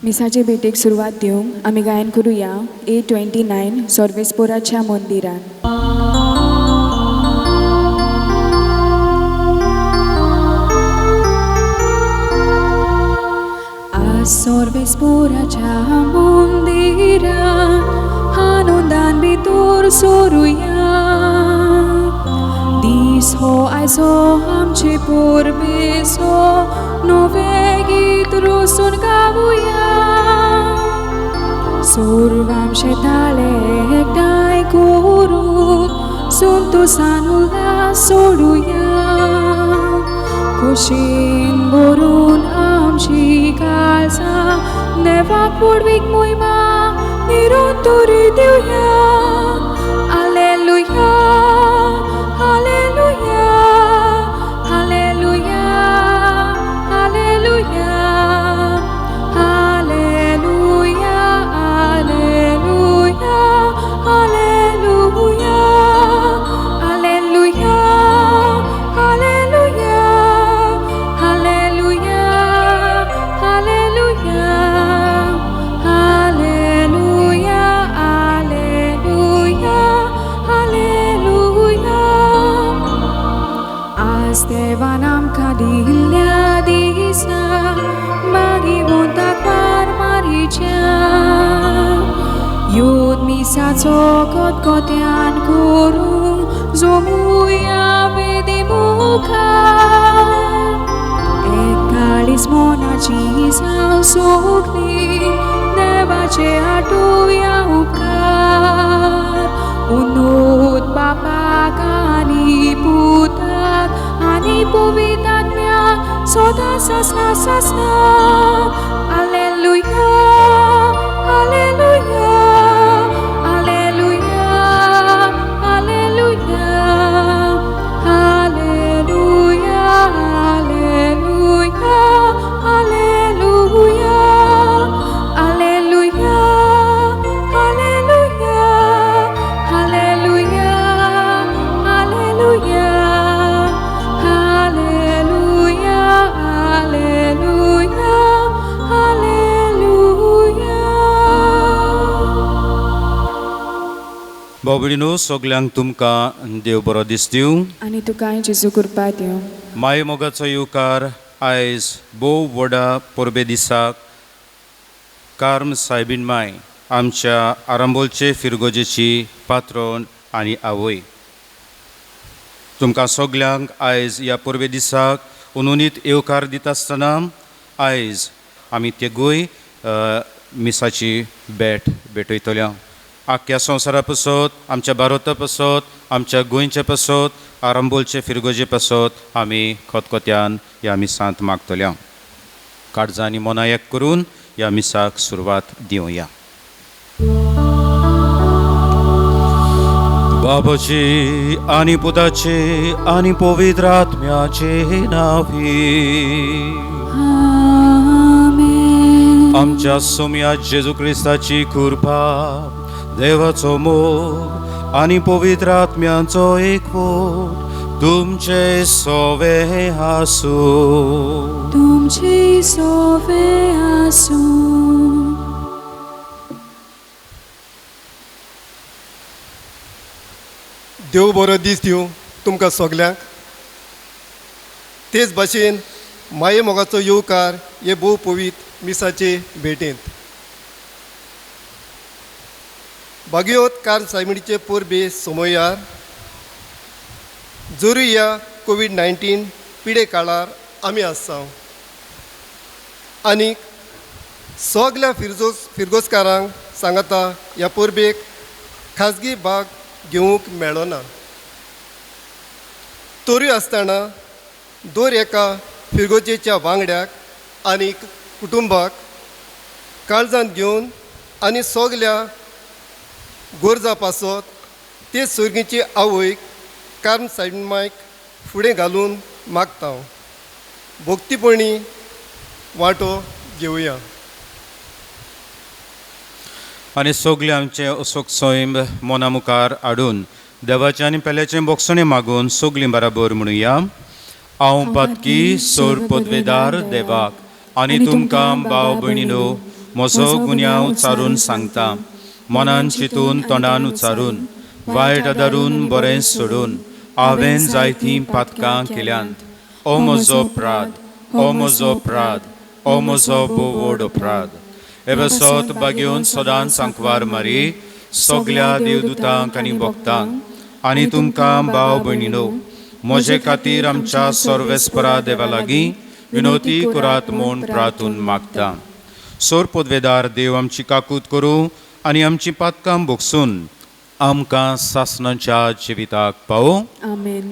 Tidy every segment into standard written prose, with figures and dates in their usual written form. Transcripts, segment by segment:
मिसाचे भेटेक सुरवात दिवंक आमी गायन करूया A29 सर्वेस्पोराच्या मंदिरान. आज सर्वेस्पोराच्या मंदिरान आनंदान भितर सोरुया. दीस हो आयजो आमचे पोरबेचो नवे गीत रोसून गावुया. सोर्वाम शेताले एकठांय करून संतोषान उल्हास सोडुया. खोशेन भरून आमची काळजां देवाक पुडवीक मोहिमा निरंतरी दिवया. हालेलुया हालेलुया हालेलुया हालेलुया हालेलुया हालेलुया हालेलुया हालेलुया हालेलुया हालेलुया हालेलुया हालेलुया हालेलुया. आज देवान आमकां दिल्ल्या दिसा भागिवंताक मारमारीच्या योद मिसाचो कोतकोत्यान करून जमुया वेदी मुखार. एकाळीस मोनाची जावं सोगली देवाचे आठुया उपकार. उनोद बापाक आनी पुताक आनी पवित्र आत्म्याक सदांच आसना सासना. हालेलुया हालेलुया हालेलुया हालेलुया हालेलुया हालेलुया हालेलुया हालेलुया हालेलुया हालेलुया हालेलुया हालेलुया हालेलुया हालेलुया. भाव भयणीनो, सगल्यांक तुमकां देव बरो दीस दिवं. आनी तुकाय जेजू कृपा दिवं. माये मोगाचो येवकार आयज भोव व्हडा परबे दिसाक कार्म सायबीण माय आमच्या आरांबोलचे फिरगोजेची पात्रोन आनी आवय. तुमकां सगल्यांक आयज ह्या परबे दिसाक उनुनीत येवकार दिता आसतना आयज आमी तेगूय मिसाची भेटयतल्या. आख्या संवसारा पासत, आमच्या भारता पासत, आमच्या गोंयच्या पासत, आरांबोलचे फिरगोजे पासत आमी खतखत्यान ह्या मिसांत मागतल्या. काळजां आनी मनां एक करून ह्या मिसाक सुरवात दिवया. बाबाचे आनी पुताचे आनी पवित्र आत्म्याचे नावी. आमच्या सोम्या जेजू क्रिस्ताची कृपा, देवाचो मोग आनी पवित्र आत्म्याचो एकवट तुमचे सोवे आसूं. तुमचे सोवे आसूं. देव बरो दीस दिवं तुमकां सगल्यांक. तेच भाशेन माये मोगाचो येवकार हे भोव पवित्र मिसाचे भेटेंत. भागयोत कार्म सायबिणीचे परबे सोमयार जोरी ह्या कोविड-19 पिडे काळार आमी आसा. आनीक सगल्या फिरगोजकारांक सांगता ह्या परबेक खाजगी भाग घेवंक मेळ्ळो ना. तरी आसतना दर एका फिरगोजेच्या वांगड्याक आनीक कुटुंबाक काळजांत घेवन आनी सगल्या गोरजा पासत ते सर्गीची आवयक कार्म सायबीण मायक फुडें घालून मागता. भक्तीपणी वांटो घेवया. आनी सगळे आमचे असोक सैम मना मुखार हाडून देवाचे आनी पेल्याचें बोगसणें मागून सगळीं बराबर म्हणुया. हांव पातकी सोर पदवेदार देवाक आनी तुमकां भाव भयणीनो म्हजो गुन्यांव उच्चारून सांगता मनान चिंतून तोंडान उच्चारून वायट धरून बरें सोडून हांवें जायतीं पातकां केल्यांत ओ म्हजो अपराध ओ म्हजो अपराध ओ म्हजो भोव व्हड अपराध एबसोत बागेवन सदांच सांकवार मारी सगल्या देवदूतांक आनी भक्तांक आनी तुमकां भाव भयणीनो म्हजे खातीर आमच्या सर्वेस्परा देवा लागीं विनोती करात म्हूण प्रार्थून मागता सोर पदवेदार देव आमची काकूत करूं आनी आमची पातकां भोगसून आमकां सासणाच्या जिविताक पावो आमेन.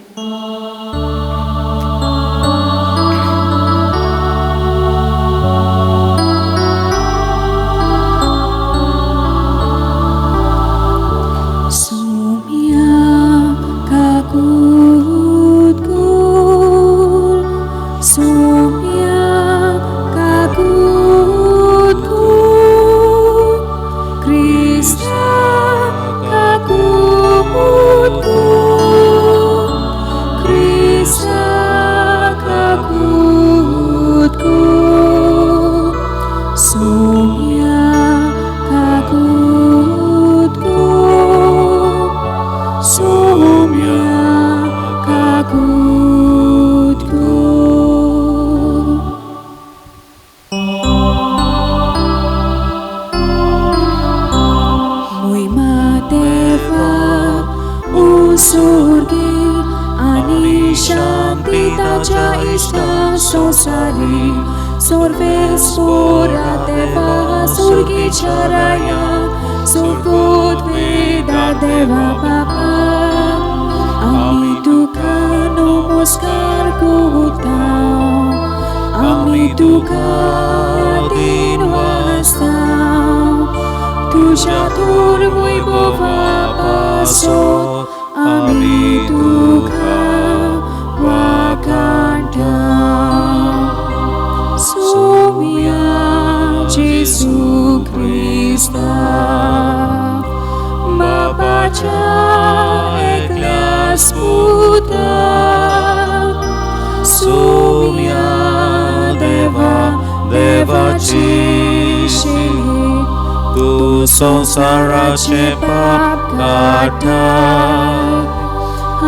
संसाराचे पाप काटा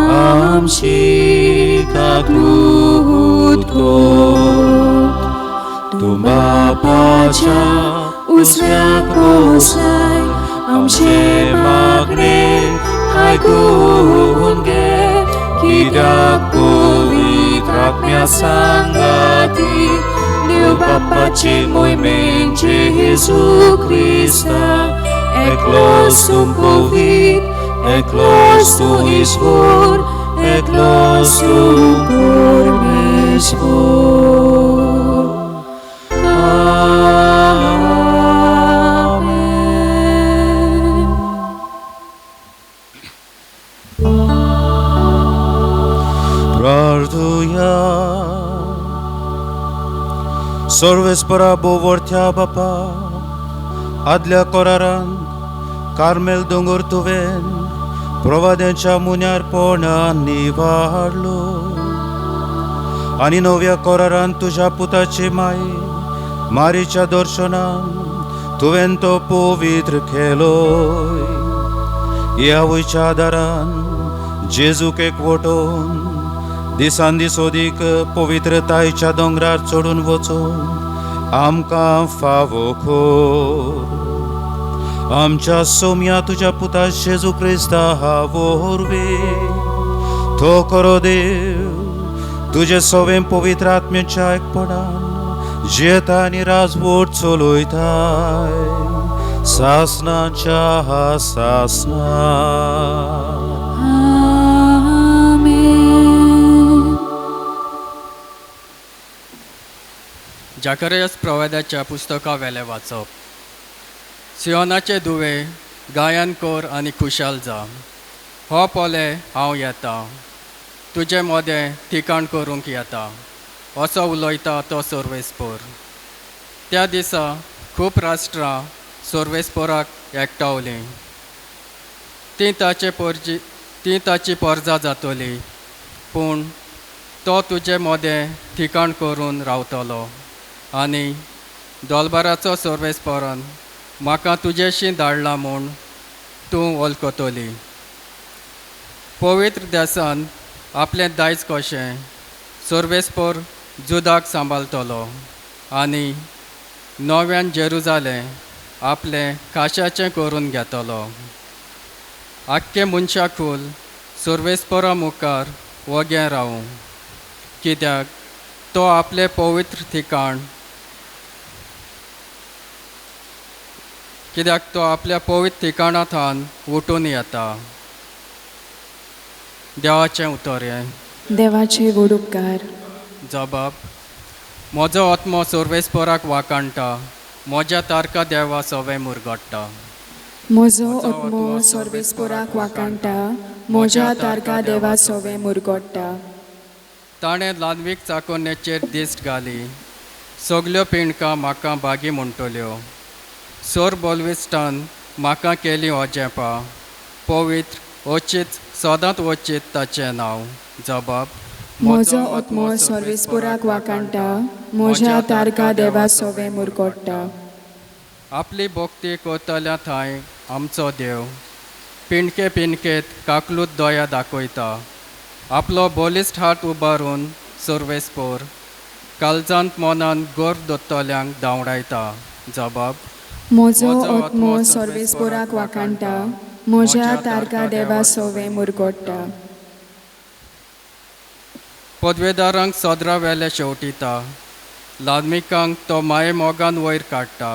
आमची काकूत को तू बापाच्या उसऱ्याक पोसलाय आमचे मागणे आयकून घे कित्याक पवित्र आत्म्या सांगाती देव बापाचे मोहिमेन जेजू Crysta eklos tu puvit, eklos tu Isvor, eklos tu Pormesvor. Amen. Praർത്ഥуя सर्वेस्परा बोवर्थ्या बापा आदल्या कोरारान कार्मेल दोंगर तुवें प्रवाद्यांच्या मुन्यारपणान निवाडलो आनी नव्या कोरारान तुज्या पुताची माई मारीच्या दर्शनान तुवें तो पवित्र केलोय ह्या वयच्या आदारान जेजूक एकवटोवन दिसान दीस ओदीक पवित्रतायेच्या दोंगरार चडून वचून आमकां फावो कर आमच्या सोम्या तुज्या पुता जेजू क्रिस्ता वरवी तो करो देव तुजे सवें पवित्र आत्म्याच्या एकपणान जेता आनी राजवट चलयताय सासणाच्या सासना जाकरयास प्रवाद्याच्या पुस्तका वेले वाचप सियोनाचे दुवे गायन कर आनी खुशाल जा हो पोले हांव येता तुजे मोदें ठिकाण करूंक येता असो उलयता तो सर्वेस्पोर त्या दिसा खूब राष्ट्रां सर्वेस्पोराक एकठावलीं ती ताची परजा जातली पूण तो तुजे मोदें ठिकाण करून रावतलो आनी दोलबाराचो सर्वेस्पोरान म्हाका तुजेशी धाडला म्हूण तूं वळखतली. पवित्र देसान आपलें दायज कशें सर्वेस्पोर जुदाक सांबाळटलो आनी नव्यान जेरुजालें आपलें खाशाचें करून घेतलो. आख्खे मनशाकूल सर्वेस्पोरा मुखार वगें रावूं, कित्याक तो आपलें पवित्र ठिकाण कित्याक तो आपल्या पवित्र ठिकाणांतल्यान उठून येता. देवाचें उतर हें. देवाचे व्हड उपकार. जबाब. म्हजो आत्मो सर्वेस्पोराक वाकाणटा, म्हज्या तारका देवा सवे मुरगडटा. म्हजो आत्मो सर्वेस्पोराक वाकाणटा, म्हज्या तारका देवा सोवे मुरगोडटा. ताणें लानवीक चाकोनेचेर दिश्ट घाली, सगल्यो पिणकां म्हाका बागी म्हणटल्यो. सोर बोलविस्टान म्हाका केली ओजेपां, पवित्र ओचीत सदांच वचीत ताचें नांव. जबाब. म्हजो आत्मो सर्वेस्पोराक वाकाणटा, म्हज्या तारका देवा सोवे मुरगोडटा. आपली भोक्ती करतल्या थंय आमचो देव पिणके पिणकेत काकलूत दोया दाखयता. आपलो बोलिस्ट हात उबारून सर्वेस्पोर काळजांत मनान गोर दोत्तल्यांक धांवडायता. जबाब. म्हजो आत्मो सर्वेस्पोराक वाकाणटा, म्हज्या तारका देवा सोवे मुरगोडटा. पदवेदारांक सदरा वेले शेवटिता, लादमिकांक तो माये मोगान वयर काडटा.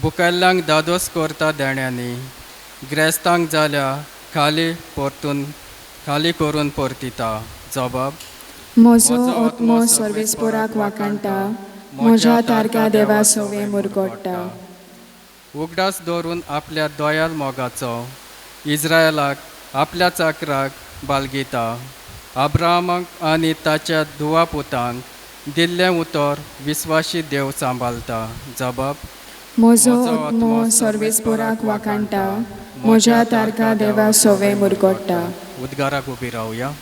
बुकेल्ल्यांक दादोस करता देण्यांनी, ग्रेस्तांक जाल्यार खाली करून परतिता. जबाब. म्हजो आत्मो सर्वेस्पोराक वाकाणटा, म्हज्या तारका देवा सोवे मुरगोडटा. उगडास दवरून आपल्या दोयाल मोगाचो इस्रायलाक आपल्या चाकराक बालगिता. अब्राहमाक आनी ताच्या धुवा पुतांक दिल्लें उतर विस्वासी देव सांबाळटा. जबाब. म्हजो आत्मो सर्वेस्पोराक वाकाणटा, म्हज्या तारका देवा सोवे मुरगोडटा. उद्गाराक उबी रावया.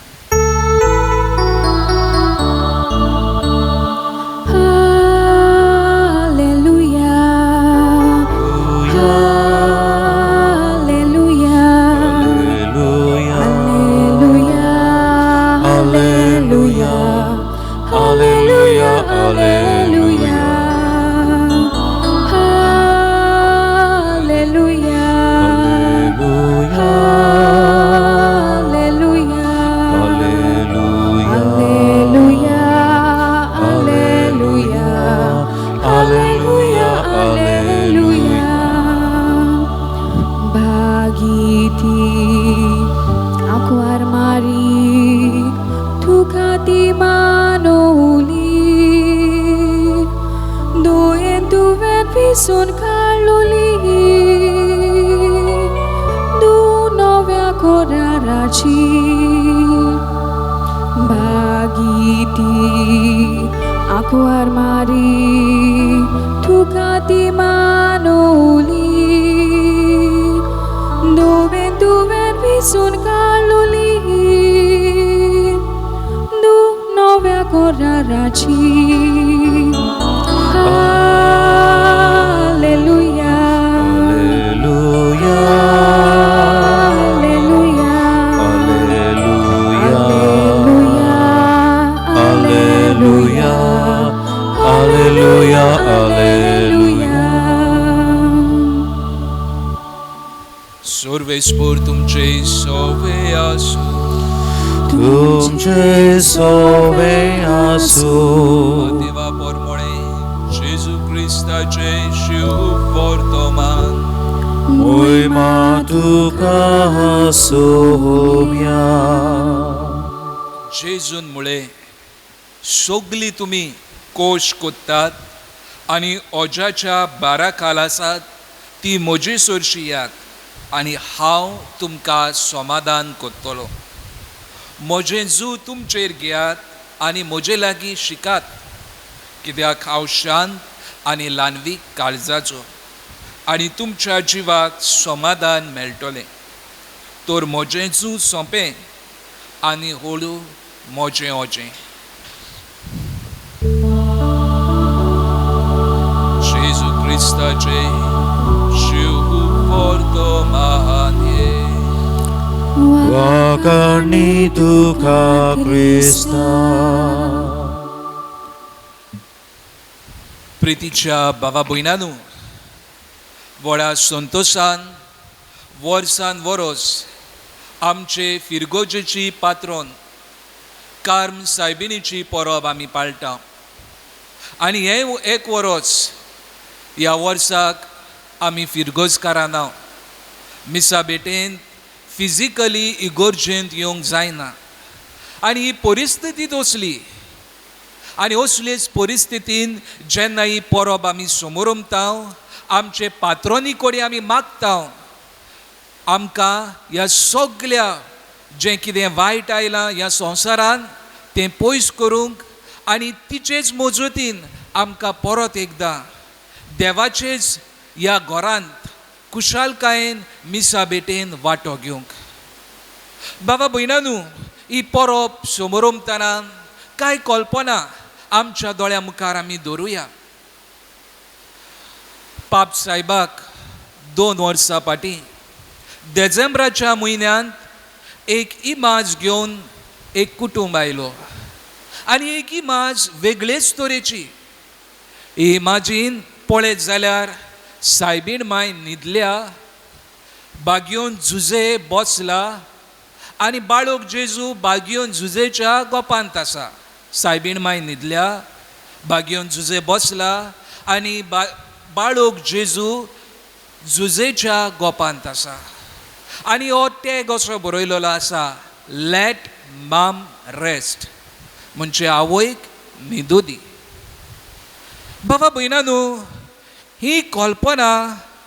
Son Carloli du novia coraraci bagiti aku armari tu kati manoli duven visun Carloli du novia coraraci. सर्वेस्पोर तुमचे सोवे आसो, तुमचे सोवे आसो. देवा परमळे जेजू क्रिस्ताचे शिव वर्तमान मोहिमा तुका सोम्या. जेजून मुळे सगली तुम्ही कोश कोत्तात आणि ओजाच्या 12 कालासात ती म्हजी सोरशी याक आणि हांव तुमकां समाधान कोत्तलो. म्हजें जू तुमचेर घेयात आनी म्हजे लागीं शिकात, कित्याक हांव शांत आनी ल्हानवीक काळजाचो आनी तुमच्या जिवाक समाधान मेळटलें. तर म्हजें जू सोंपें आनी हळू म्हजें ओजें. क्रिस्ताचे जीव वर्तमाने वाकानी तुका क्रिस्ता. प्रितीच्या भावा भयणांनो, व्हडा संतोशान वर्सान वरोस आमचे फिरगोजेची पात्रोन कार्म सायबिणीची परब आमी पाळटा. आनी हे एक वरोस ह्या वर्साक आमी फिरगोजकारां नाव मिसा बेटेन फिजिकली इगोर्जेंत येवंक जायना. आनी ही परिस्थिती असली आनी असलेच परिस्थितीन जेन्ना ही परब आमी समोर उमता, आमचे पात्रोनी कडेन आमी मागता, आमकां ह्या सगळ्या जें कितें वायट आयलां ह्या संवसारान तें पयस करूंक आनी तिचेच मजतीन आमकां परत एकदां देवाचेच ह्या घरांत कुशालकायेन मिसा बेटेन वांटो घेवंक. बाबा भयणांनो, ही परब समोर उमतना कांय कल्पना आमच्या दोळ्या मुखार आमी दवरुया. पाप सायबाक 2 वर्सां फाटीं डिसेंबराच्या म्हयन्यांत एक इमाज घेवन एक कुटुंब आयलो आनी एक इमाज वेगळेच तरेची. ही इमाजीन पळयत जाल्यार सायबीण माय न्हिदल्या, बागयोन झुजे बसला आनी बाळोक जेजू बागयोन झुजेच्या गोपांत आसा. सायबीण माय न्हिदल्या, बागयोन झुजे बसला आनी बाळोक जेजू झुजेच्या गोपांत आसा. आनी हो टॅग असो बरयलेलो आसा, लेट मॉम रेस्ट, म्हणजे आवयक न्हिदू दी. बाबा भयणांनो, ही कल्पना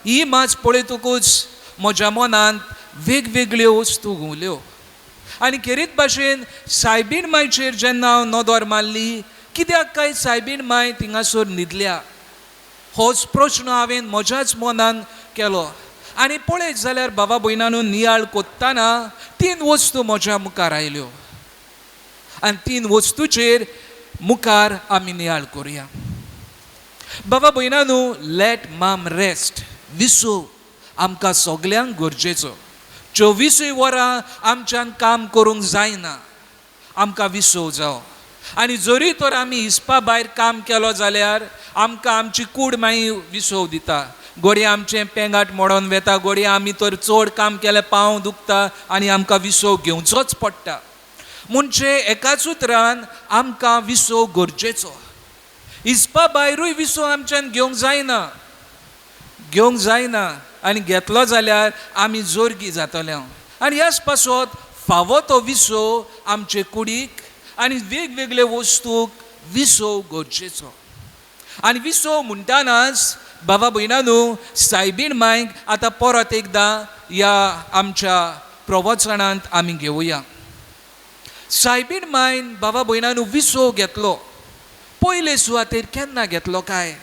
ही माच पळयतकूच म्हज्या मनांत वेगवेगळ्यो वस्तू घुंवल्यो. आनी खेरीत भाशेन सायबीण मायचेर जेन्ना हांव नदर मारली, कित्याक काय सायबीण माय थिंगासर न्हिदल्या, होच प्रश्न हांवें म्हज्याच मनान केलो. आनी पळयत जाल्यार बाबा भयणांनो, नियाळ कोत्ताना 3 वस्तू म्हज्या मुखार आयल्यो आनी 3 वस्तूचेर मुखार आमी नियाळ करुया. बाबा भयणांनो, लेट मॉम रेस्ट, विसो आमकां सगल्यांक गरजेचो. 24 वरां आमच्यान काम करूंक जायना, आमकां विसो जावो. आनी जरी तर आमी हिसपा भायर काम केलो जाल्यार आमकां आमची कूड मागीर विसव दिता. घोडये आमचें पेंगाट मोडोन वेता, घोडये आमी तर चड काम केलें पांव दुखता आनी आमकां विसव घेवचोच पडटा. म्हणजे एकाच उतरान आमकां विसव गरजेचो. हिसपा भायरूय विसव आमच्यान घेवंक जायना आनी घेतलो जाल्यार आमी जोरगी जातले. आनी ह्याच पासत फावो तो विसव आमचे कुडीक आनी वेगवेगळ्या वस्तूक विसव गरजेचो. आनी विसव म्हणटानाच बाबा भयणांनो, सायबीण मायक आतां परत एकदां ह्या आमच्या प्रवचनांत आमी घेवया. सायबीण मायन बाबा भयणांनो विसव घेतलो. पयले सुवातेर केन्ना घेतलो काय,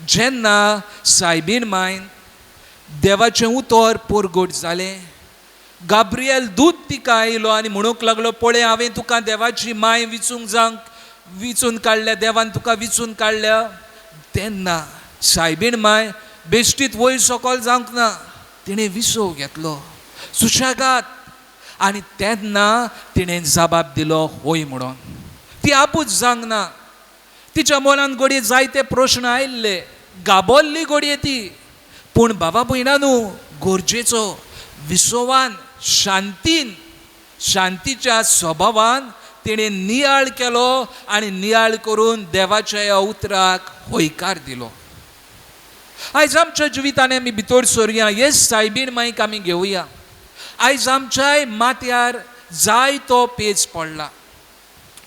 जेन्ना सायबीण मायन देवाचें उतर परगट जालें. गाब्रिएल दूत तिका आयलो आनी म्हणूंक लागलो, पळय हांवें तुका देवाची माय विचून काडल्या, देवान तुका विचून काडल्या. तेन्ना सायबीण माय बेश्टीत वयर सकयल जावंक ना, तिणें विसव घेतलो सुशेगाद. आनी तेन्ना तिणें जबाब दिलो होय म्हणून. ती आपूच जावंक ना, तिच्या मनान घडये जायते प्रश्न आयिल्ले, गाबोल्ली घडये ती. पूण बाबा भयणांनो, गरजेचो विसवान शांतीच्या स्वभावान तिणें नियाळ केलो आनी नियाळ करून देवाच्या ह्या उतराक होयकार दिलो. आयज आमच्या जिवितान आमी भितर सरुया, हे सायबीण मायक आमी घेवया. आयज आमच्याय माथ्यार जायतो पेज पडला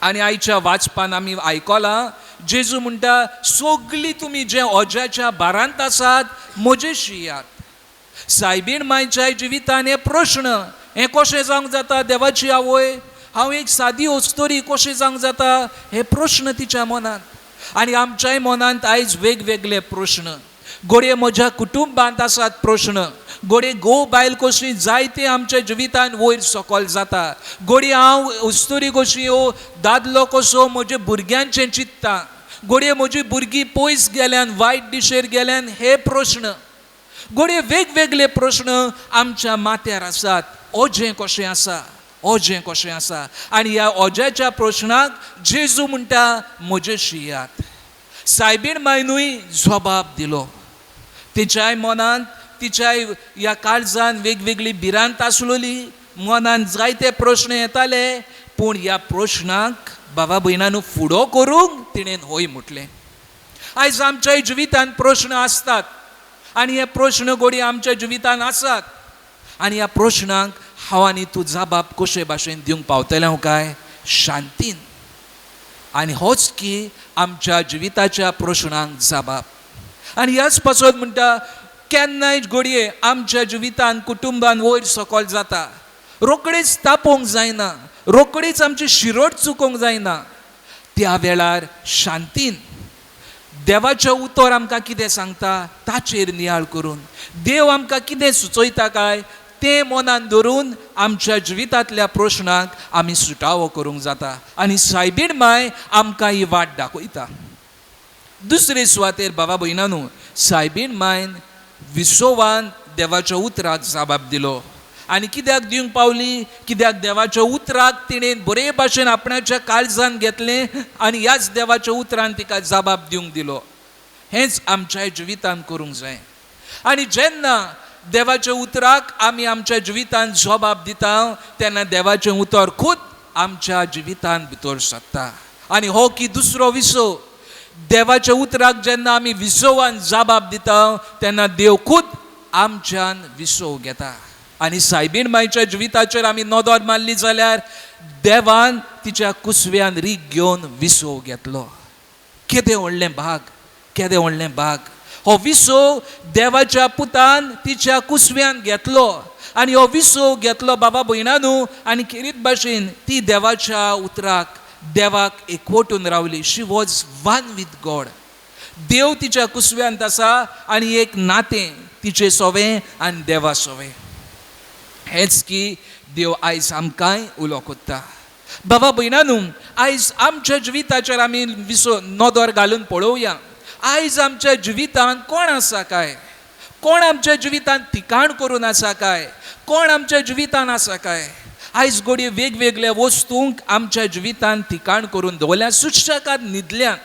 आनी आयच्या वाचपान आमी आयकलां, जेजू म्हणटा, सगळीं तुमी जे ओज्याच्या भारांत आसात म्हजेशी यात. सायबीण मायच्या जिवितान हे प्रश्न, हें कशें जावंक जाता, देवाची आवय हांव एक सादी ओस्तोरी कशें जावंक जाता, हे प्रश्न तिच्या मनांत. आनी आमच्याय मनांत आयज वेगवेगळे प्रश्न. घडये म्हज्या कुटुंबांत आसात प्रश्न, घडये घोव बायल कशी जायते आमच्या जिवितान वयर सकयल जाता. घडये हांव ओस्तोरी कशी दादलो कसो म्हज्या भुरग्यांचें चिंत्ता, घोडये म्हजी भुरगीं पयस गेल्यान वायट दिशेर गेल्यान हे प्रश्न घोडये वेगवेगळे प्रश्न आमच्या माथ्यार आसात. ओजें कशें आसा, ओजें कशें आसा, आनी ह्या ओज्याच्या प्रश्नाक जेजू म्हणटा म्हजेशी यात. सायबीण मायनूय जबाब दिलो. तिच्याय मनांत तिच्याय ह्या काळजान वेगवेगळी भिरांत आसलोली, मनान जायते प्रश्न येताले, पूण ह्या प्रश्नाक बाबा भयणांनो फुडो करूंक तिणेन होय म्हटलें. आयज आमच्याय जिवितांत प्रश्न आसतात आनी हे प्रश्न घोडी आमच्या जिवितांत आसात, आनी ह्या प्रश्नांक हांव आनी तूं जबाब कशे भाशेन दिवंक पावतले हांव काय शांतीन. आनी होच की आमच्या जिविताच्या प्रश्नांक जबाब. आनी ह्याच पासून म्हणटा केन्नाय घडये आमच्या जिवितांत कुटुंबान वयर सकयल जाता, रोखडीच तापोवंक जायना, रोखडीच आमची शिरोड चुकोवंक जायना. त्या वेळार शांतीन देवाचें उतर आमकां कितें सांगता ताचेर नियाळ करून, देव आमकां कितें सुचयता काय तें मनान धरून आमच्या जिवितांतल्या प्रश्नांक आमी सुटावो करूंक जाता. आनी सायबीण माय आमकां ही वाट दाखयता. दुसरे सुवातेर बाबा भयणांनो सायबीण मायन विसोवान देवाच्या उतराक जबाब दिलो. आनी कित्याक दिवंक पावली, कित्याक देवाच्या उतराक तिणेन बरे भाशेन आपणाच्या काळजान घेतलें आनी ह्याच देवाच्या उतरान तिका जबाब दिवंक दिलो. हेंच आमच्या जिवितांत करूंक जाय. आनी जेन्ना देवाच्या उतराक आमी आमच्या जिवितांत जबाब दिता तेन्ना देवाचें उतर खूद आमच्या जिवितांत भितर सरता. आनी हो की दुसरो विसो, देवाच्या उतराक जेन्ना आमी विसोवान जबाब दिता तेन्ना देव खूद आमच्यान विसव घेता. आनी सायबीण मायच्या जिविताचेर आमी नदर मारली जाल्यार देवान तिच्या कुसव्यान रीग घेवन विसव घेतलो. केदें व्हडलें भाग, केदें व्हडलें भाग. हो विसव देवाच्या पुतान तिच्या कुसव्यान घेतलो आनी हो विसव घेतलो बाबा भयणांनो. आनी खेरीत भाशेन ती देवाच्या उतराक देवाक एकवटून रावली. शी वॉज वन वीथ गॉड. देव तिच्या कुसव्यांत आसा आनी एक नातें तिचें सोवें आनी देवा सोवें. हेंच की देव आयज आमकांय उलो कोत्ता. बाबा भयणांनो आयज आमच्या जिविताचेर आमी विसो नदर घालून पळोवया. आयज आमच्या जिवितांत कोण आसा काय, कोण आमच्या जिवितांत ठिकाण करून आसा काय, कोण आमच्या जिवितांत आसा काय. आयज घोडी वेगवेगळ्या वस्तूंक आमच्या जिवितांत ठिकाण करून दवरल्या, सुशेगाद न्हिदल्यात.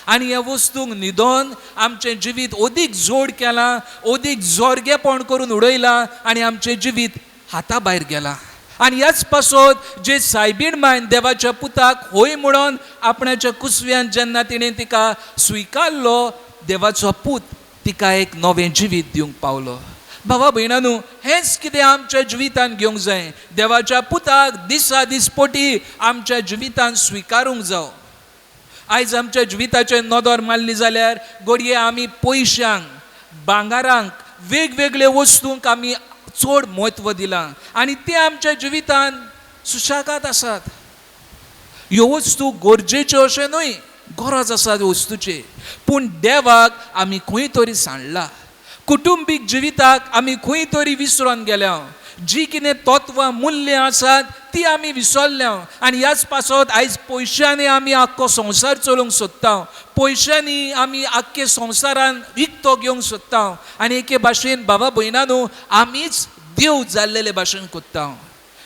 आनी ह्या वस्तूंक न्हिदोवन आमचें जिवीत ओदीक जोड केलां, ओदीक जोरगेपण करून उडयलां आनी आमचें जिवीत हाता भायर गेलां. आनी ह्याच पासत जे सायबीण मायन देवाच्या पुताक होय म्हणून आपणाच्या कुसव्यान जेन्ना तिणें तिका स्विकारलो, देवाचो पूत तिका एक नवें जिवीत दिवंक पावलो. बाबा भयणांनो हेंच कितें आमच्या जिवितांत घेवंक जाय. देवाच्या पुताक दिसा दिसपोटी आमच्या जिवितांत स्विकारूंक जाय. आयज आमच्या जिविताचेर नदर मारली जाल्यार घडये आमी पयशांक, भांगारांक, वेगवेगळे वस्तूंक आमी चड म्हत्व दिलां आनी ते आमच्या जिवितांत सुशेगाद आसात. ह्यो वस्तू गरजेच्यो अशें न्हय, गरज आसा वस्तूची, पूण देवाक आमी खंय तरी सांडला. कुटुंबीक जिविताक आमी खंय तरी विसरोन गेल्या. जी कितें तत्वां मूल्य आसात ती आमी विसरल्या. आनी ह्याच पासत आयज पयशांनी आमी आख्खो संवसार चलोवंक सोदता. पयशांनी आमी आख्खे संवसारान विकतो घेवंक सोदता. आनी एके भाशेन बाबा भयणांनो आमीच देव जाल्लेले भाशेन कोत्ता.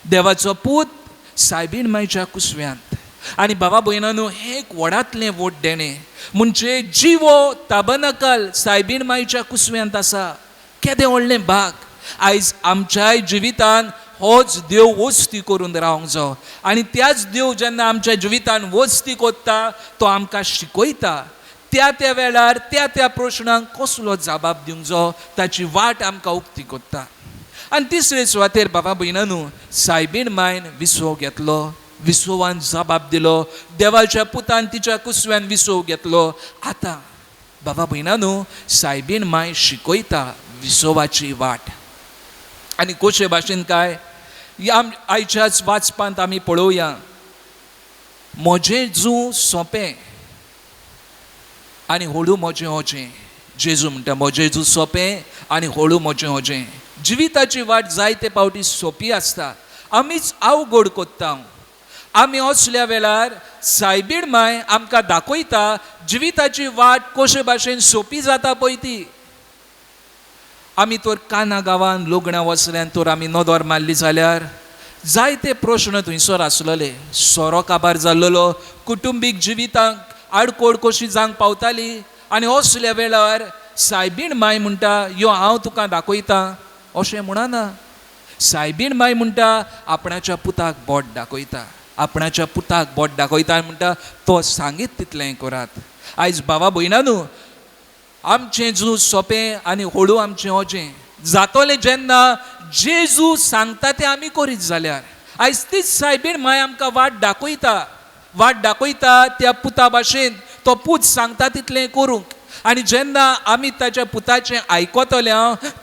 देवाचो पूत सायबीण मायच्या कुसव्यांत. आनी बाबा भयणांनो हें एक व्हडांतलें व्हड देणें. म्हणजे जिवो ताबनाकल सायबीण मायच्या कुसव्यांत आसा. केदें व्हडलें भाग. आयज आमच्याय जिवितांत होच देव वस्ती करून रावंक जाय. आनी त्याच देव जेन्ना आमच्या जिवितांत वस्ती कोत्ता तो आमकां शिकयता त्या त्या वेळार त्या त्या प्रश्नांक कसलो जबाब दिवंक जाय ताची वाट आमकां उक्ती कोत्ता. आनी तिसरे सुवातेर बाबा भयणांनो सायबीण मायन विसव घेतलो, विसवान जबाब दिलो. देवाच्या पुतान तिच्या कुसव्यान विसव घेतलो. आतां बाबा भयणांनो सायबीण माय शिकयता विसवाची वाट. आनी कशे भाशेन काय आयच्याच वाचपांत आमी पळोवया. म्हजें जू सोंपें आनी हळू म्हजें होजें. जेजू म्हणटा म्हजें जू सोंपें आनी हळू म्हजें होजें. जिविताची वाट जायते पावटी सोंपी आसता, आमीच अवघड कोत्ता. आमी असल्या वेळार सायबीण माय आमकां दाखयता जिविताची वाट कशे भाशेन सोपी जाता पळय ती. आमी तर काना गांवान लग्ना वसऱ्यान तर आमी नदर मारली जाल्यार जायते प्रश्न थंयसर आसलेले. सोरो काबार जाल्लो, कुटुंबीक जिवितांक आडकोड कशी जावंक पावताली, आनी असल्या वेळार सायबीण माय म्हणटा यो हांव तुका दाखयतां अशें म्हणना. सायबीण माय म्हणटा आपणाच्या पुताक बोट दाखयता, आपणाच्या पुताक बोट दाखयता आनी म्हणटा तो सांगीत तितलें करात. आयज भावा भयणानू, आमचें जूं सोंपें आनी हळू आमचें ओजें जातलें जेन्ना जेजू सांगता तें आमी करीत जाल्यार. आयज तीच सायबीण माय आमकां वाट दाखयता त्या पुता भाशेन. तो पूत सांगता तितलें करूंक. आनी जेन्ना आमी ताच्या पुताचें आयकतले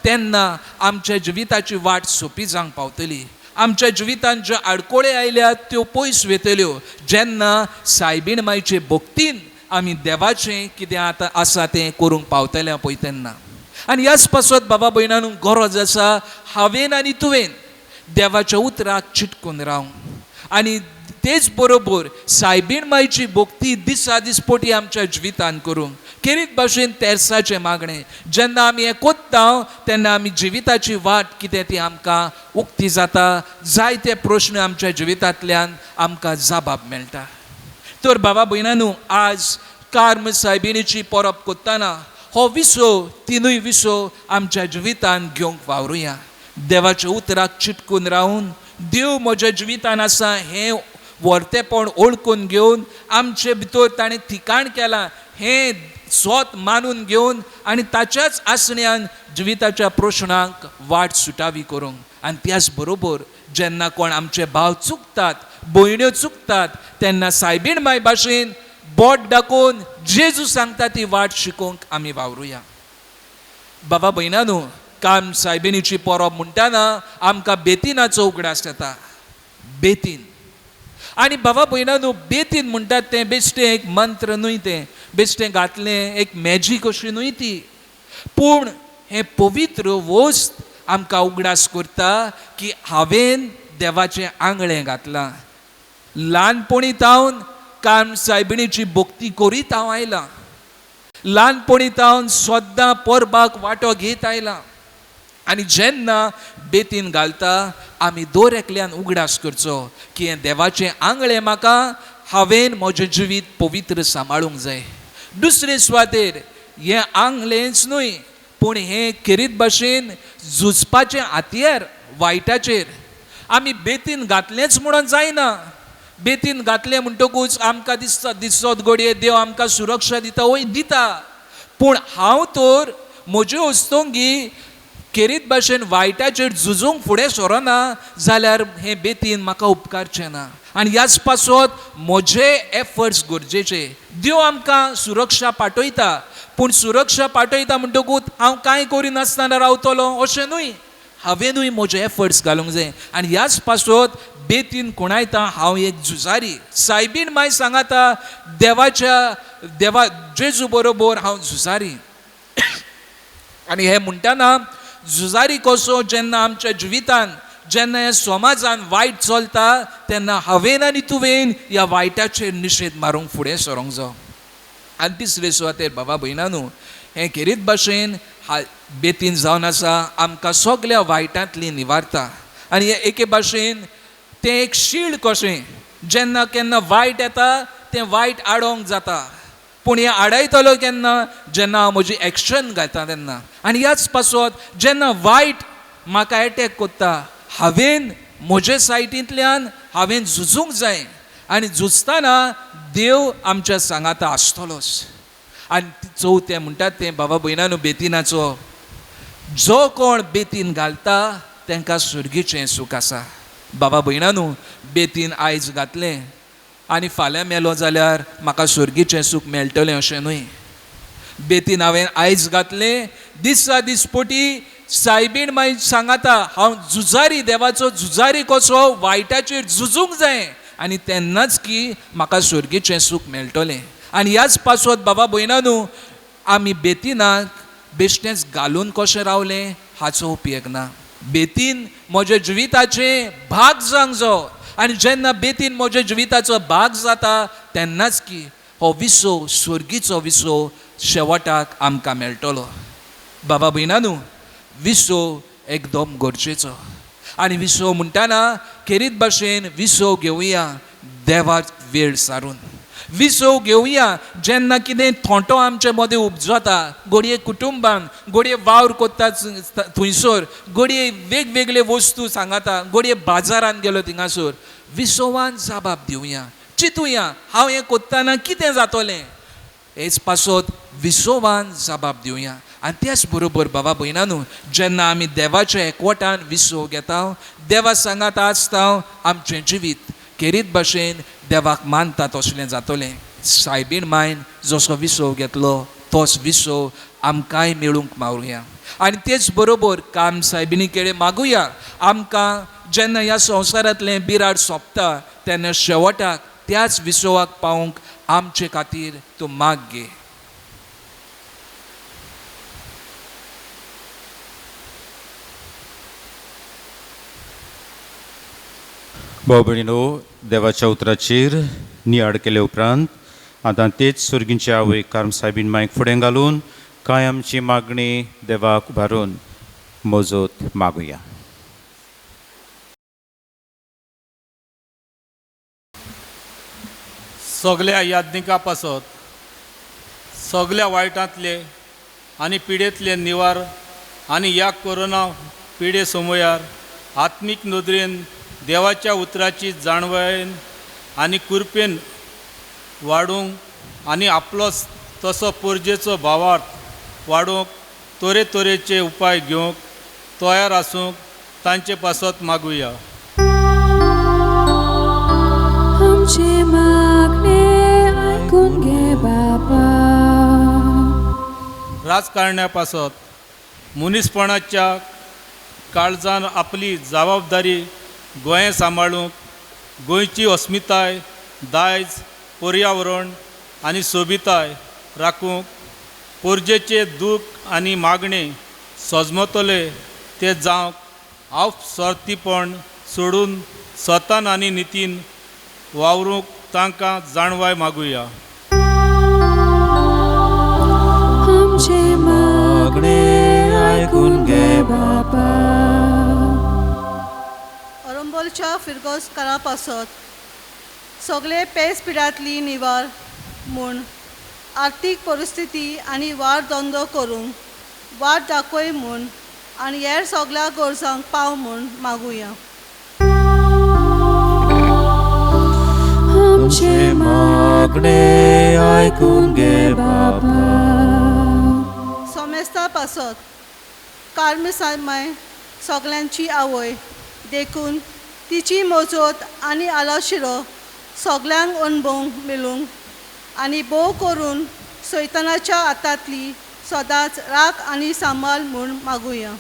तेन्ना आमच्या जिविताची वाट सोंपी जावंक पावतली. आमच्या जिवितांत ज्यो आडकोळे आयल्यात त्यो पयस वेतल्यो जेन्ना सायबीण मायचे भक्तीन आमी देवाचें कितें आतां आसा तें करूंक पावतले पळय तेन्ना. आनी ह्याच पासत बाबा भयणानू गरज आसा हांवें आनी तुवें देवाच्या उतराक चिटकून रावंक आनी तेच बरोबर सायबीण मायची भक्ती दिसा दिसपोटी आमच्या जिवितांत करूंक. खेरीत भाशेन तेर्साचें मागणें जेन्ना आमी हें कोत्ता तेन्ना आमी जिविताची वाट कितें ती आमकां उक्ती जाता. जायते प्रश्न आमच्या जिवितांतल्यान आमकां जाबाब मेळटा. तर बाबा भयणानू, आज कार्म सायबीणीची परब कोत्ताना हो विसो, तिनूय विसो आमच्या जिवितांत घेवंक वावरुया. देवाच्या उतराक चिटकून रावन देव म्हज्या जिवितांत आसा हें व्हरतेपण ओळखून घेवन आमचे भितर ताणें ठिकाण केलां हें स्वत मानून घेवन आनी ताच्याच आसण्यान जिविताच्या प्रश्नांक वाट सुटावी करूंक. आनी त्याच बरोबर जेन्ना कोण आमचे भाव चुकतात, भयण्यो चुकतात तेन्ना सायबीण माय भाशेन बोट दाखोवन जेजू सांगता ती वाट शिकोवंक आमी वावरुया. बाबा भयणानू, काम सायबीणीची परब म्हणटाना आमकां बेतीनाचो उगडास येता. बेतीन आनी बाबा भयणानू, बेतीन म्हणटात तें बेश्टें एक मंत्र न्हय, तें बेश्टें घातलें एक मॅजीक अशी न्हय ती. पूण हें पवित्र वस्त आमकां उगडास करता की हांवें देवाचें आंगळें घातलां. ल्हानपणींत हांव काम सायबीणीची भक्ती करीत हांव आयलां. ल्हानपणींत हांव सद्दां परबाक वांटो घेत आयलां. आनी जेन्ना बेतीन घालता आमी दर एकल्यान उगडास करचो की हें देवाचें आंगळें म्हाका हांवें म्हजें जिवीत पवित्र सांबाळूंक जाय. दुसरे सुवातेर हें आंगलेंच न्हय पूण हें खेरीत भाशेन झुजपाचें हातयार वायटाचेर. आमी बेतीन घातलेंच म्हणून जायना. बेतीन घातलें म्हणटकूच आमकां दिसता दिसत घडये देव आमकां सुरक्षा दिता, वय दिता. पूण हांव तर म्हज्यो वस्तूंगी खेरीत भाशेन वायटाचेर झुजूंक फुडें सरना जाल्यार हें बेतीन म्हाका उपकारचें ना. आनी ह्याच पासत म्हजे एफर्ट्स गरजेचे. देव आमकां सुरक्षा पाठयता पूण सुरक्षा पाठयता म्हणटकूच हांव कांय करिनासतना रावतलो अशें न्हय. हांवेंनूय म्हजे एफर्ट्स घालूंक जाय. आनी ह्याच पासत बेतीन कोणायता हांव एक झुजारी. सायबीण माय सांगाता देवा जेजू बरोबर हांव झुजारी. आनी हें म्हणटाना झुजारी कसो जेन्ना आमच्या जिवितांत जेन्ना ह्या समाजान वायट चलता तेन्ना हांवें आनी तुवें ह्या वायटाचेर निशेध मारूंक फुडें सरोंक जाय. आनी तिसरे सुवातेर बाबा भयणानू, हें खेरीत भाशेन बेतीन जावन आसा आमकां सगळ्या वायटांतली निवारता. आनी हे एके भाशेन तें एक शील्ड कशें, जेन्ना केन्ना वायट येता तें वायट आडोवंक जाता. पूण हें आडायतलो केन्ना जेन्ना हांव म्हजी एक्शन घालता तेन्ना. आनी ह्याच पासत जेन्ना वायट म्हाका एटॅक कोत्ता हांवें म्हजे सायटींतल्यान हांवें झुजूंक जाय. आनी झुजतना देव आमच्या सांगाता आसतलोच. आनी चवथें म्हणटात तें बाबा भयणानू बेतीनाचो, जो कोण बेतीन घालता तांकां सुर्गीचें सूख आसा. बाबा भयणानू, बेतीन आयज घातलें आनी फाल्यां मेलो जाल्यार म्हाका सुर्गीचें सूख मेळटलें अशें न्हय. बेतीन हांवें आयज घातलें दिसा दिसपोटी सायबीण माय सांगाता हांव झुजारी, देवाचो झुजारी कसो वायटाचेर झुजूंक जाय आनी तेन्नाच की म्हाका सुर्गीचें सूख मेळटलें. आनी ह्याच पासत बाबा भयणानू, आमी बेतीनाक बेश्टेंच घालून कशें रावलें हाचो उपेग ना. बेतीन म्हज्या जिविताचें भाग जावंक जाय. आनी जेन्ना बेतीन म्हज्या जिविताचो भाग जाता तेन्नाच की हो विसो स्वर्गीचो विसो शेवटाक आमकां मेळटलो. बाबा भयणानू, विसो एकदम गरजेचो. आनी विसो म्हणटाना खेरीत भाशेन विसो घेवया देवाक वेळ सारून. विसो घेवया जेन्ना कितें थोंटो आमचे मदें उपजता, घडये कुटुंबान, घडये वावर कोत्ता थंयसर, घडये वेगवेगळे वस्तू सांगाता, घडये बाजारान गेलो थिंगासर, विसोवान जबाब दिवया. चिंतुया हांव हें कोत्ताना कितें जातोलें, हेच पासत विसोवान जबाब दिवया. आनी त्याच बरोबर बाबा भयणानू, जेन्ना आमी देवाच्या एकवटान विसो घेता, देवा सांगात आसता आमचें जिवीत खेरीत भाशेन देवाक मानता तसलें जातलें. सायबीण मायन जसो विसो घेतलो तोच विसो आमकांय मेळूंक मावया. आनी तेच बरोबर काम सायबिणी कडेन मागुया, आमकां जेन्ना ह्या संवसारांतलें बिराड सोंपता तेन्ना शेवटाक त्याच विसोवाक पावूंक आमचे खातीर तूं माग घे. भाव भयणीनो, देवाच्या उतराचेर नियाड केले उपरांत आतां तेच सुर्गींचे आवय कार्म सायबीन मायक फुडें घालून कांय आमची मागणी देवाक उबारून मोजत मागुया. सगल्या याज्ञिका पासत सगल्या वायटांतले आनी पिडेंतले निवार आनी ह्या कोरोना पिडे समयार आत्मीक नदरेन देवाच्या उतराची जाणवायेन आनी कुरपेन वाडूंक आनी आपलो तसो पोरजेचो भावार्थ वाडोवंक तरेतरेचे उपाय घेवंक तयार आसूंक तांचे पासत मागुया. आमचे मागणे आयकून घे बाबा. राजकारण्या पासत मनीसपणाच्या काळजान आपली जबाबदारी गोंय सांबाळूंक, गोंयची अस्मिताय, दायज, पर्यावरण आनी सोबिताय राखूंक, पोरजेचे दूख आनी मागणे सजमतले ते जावंक हांव सर्तीपण सोडून सतान आनी नितीन वावरूंक तांकां जाणवाय मागुया. आमचे मागणे आयकून घे बाबा. अरंबोलच्या फिरगोसकारा पासत सगळे पेस पिडांतली निवार म्हूण आर्थीक परिस्थिती आनी वाड धंदो करूंक वाट दाखय म्हूण आनी हेर सगळ्या गरजांक पाव म्हूण मागुया. आमचे मागणे आयकून घे बाबा. सोमेस्ता पासत कार्मेसामाय सगळ्यांची आवय देखून तिची मोजत आनी आलाशिरो सगळ्यांक अणभवंक मेळूंक आनी भोव करून सैतानाच्या हातांतली सदांच राख आनी सांबाळ म्हूण मागुया.